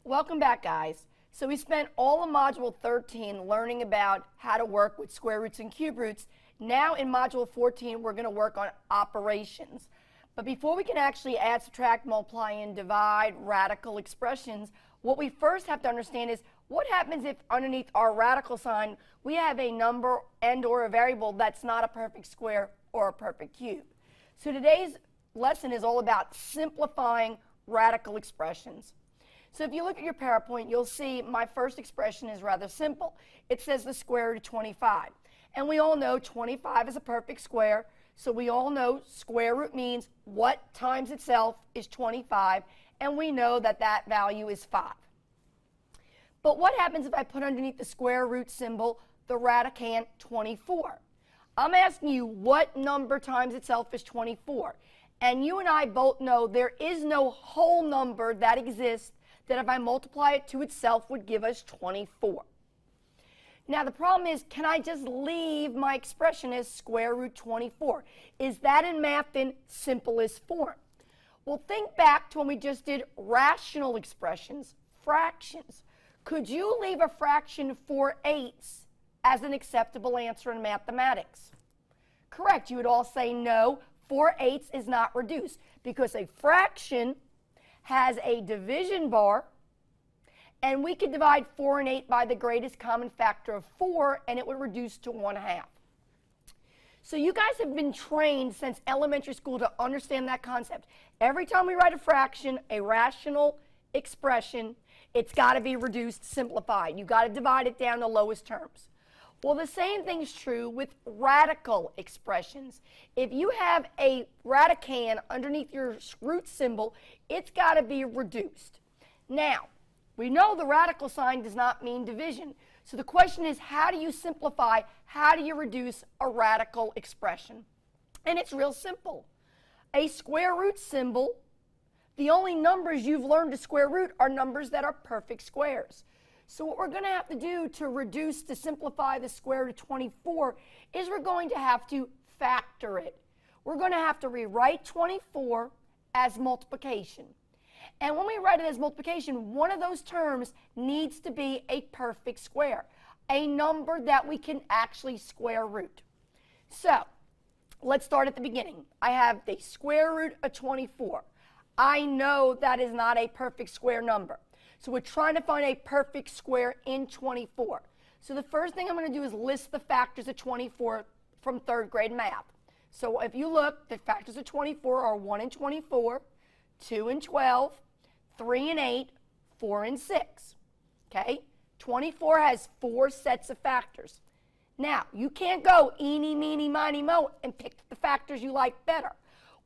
Welcome back, guys. So we spent all of Module 13 learning about how to work with square roots and cube roots. Now in Module 14, we're going to work on operations. But before we can actually add, subtract, multiply, and divide radical expressions, what we first have to understand is what happens if underneath our radical sign we have a number and or a variable that's not a perfect square or a perfect cube. So today's lesson is all about simplifying radical expressions. So if you look at your PowerPoint, you'll see my first expression is rather simple. It says the square root of 25. And we all know 25 is a perfect square. So we all know square root means what times itself is 25. And we know that that value is 5. But what happens if I put underneath the square root symbol the radicand 24? I'm asking you what number times itself is 24. And you and I both know there is no whole number that exists that if I multiply it to itself would give us 24. Now the problem is, can I just leave my expression as square root 24? Is that in math in simplest form? Well, think back to when we just did rational expressions, fractions. Could you leave a fraction 4/8 as an acceptable answer in mathematics? Correct. You would all say no, 4/8 is not reduced because a fraction has a division bar, and we could divide 4 and 8 by the greatest common factor of 4, and it would reduce to 1/2. So you guys have been trained since elementary school to understand that concept. Every time we write a fraction, a rational expression, it's got to be reduced, simplified. You've got to divide it down to lowest terms. Well, the same thing is true with radical expressions. If you have a radicand underneath your root symbol, it's got to be reduced. Now, we know the radical sign does not mean division. So the question is, how do you simplify? How do you reduce a radical expression? And it's real simple. A square root symbol, the only numbers you've learned to square root are numbers that are perfect squares. So what we're going to have to do to simplify the square root of 24 is we're going to have to factor it. We're going to have to rewrite 24 as multiplication. And when we write it as multiplication, one of those terms needs to be a perfect square, a number that we can actually square root. So let's start at the beginning. I have the square root of 24. I know that is not a perfect square number. So we're trying to find a perfect square in 24. So the first thing I'm going to do is list the factors of 24 from 3rd grade math. So if you look, the factors of 24 are 1 and 24, 2 and 12, 3 and 8, 4 and 6. Okay? 24 has 4 sets of factors. Now, you can't go eeny, meeny, miny, mo and pick the factors you like better.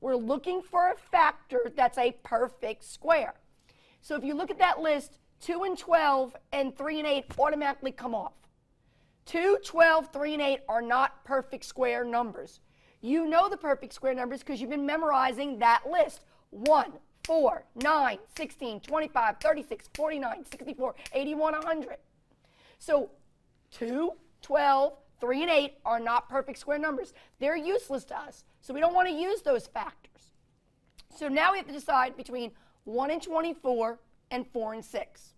We're looking for a factor that's a perfect square. So if you look at that list, 2 and 12 and 3 and 8 automatically come off. 2, 12, 3, and 8 are not perfect square numbers. You know the perfect square numbers because you've been memorizing that list. 1, 4, 9, 16, 25, 36, 49, 64, 81, 100. So 2, 12, 3, and 8 are not perfect square numbers. They're useless to us. So we don't want to use those factors. So now we have to decide between 1 and 24 and 4 and 6.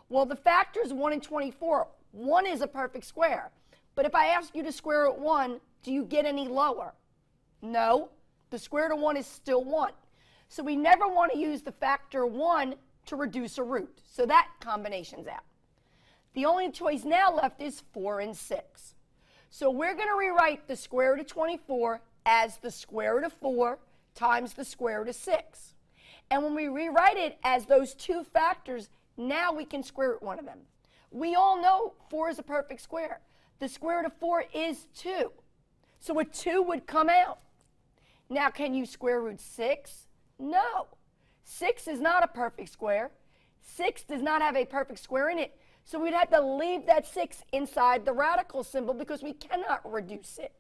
Well, the factors 1 and 24, 1 is a perfect square. But if I ask you to square root 1, do you get any lower? No. The square root of 1 is still 1. So we never want to use the factor 1 to reduce a root. So that combination's out. The only choice now left is 4 and 6. So we're going to rewrite the square root of 24 as the square root of 4 times the square root of 6. And when we rewrite it as those two factors, now we can square root one of them. We all know 4 is a perfect square. The square root of 4 is 2. So a 2 would come out. Now, can you square root 6? No. 6 is not a perfect square. 6 does not have a perfect square in it. So we'd have to leave that 6 inside the radical symbol because we cannot reduce it.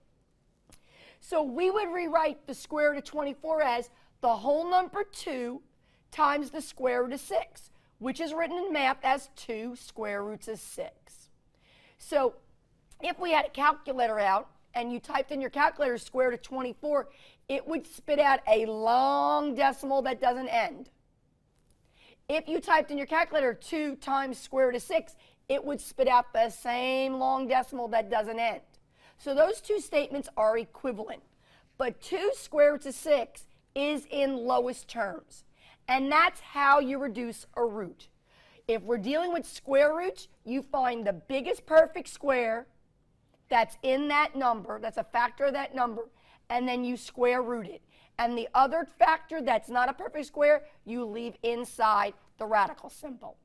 So we would rewrite the square root of 24 as the whole number 2 times the square root of 6, which is written in math as 2 square roots of 6. So if we had a calculator out and you typed in your calculator square root of 24, it would spit out a long decimal that doesn't end. If you typed in your calculator 2 times square root of 6, it would spit out the same long decimal that doesn't end. So those two statements are equivalent. But 2 square roots of 6 is in lowest terms. And that's how you reduce a root. If we're dealing with square roots, you find the biggest perfect square that's in that number, that's a factor of that number, and then you square root it. And the other factor that's not a perfect square, you leave inside the radical symbol.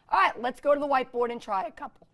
All right, let's go to the whiteboard and try a couple.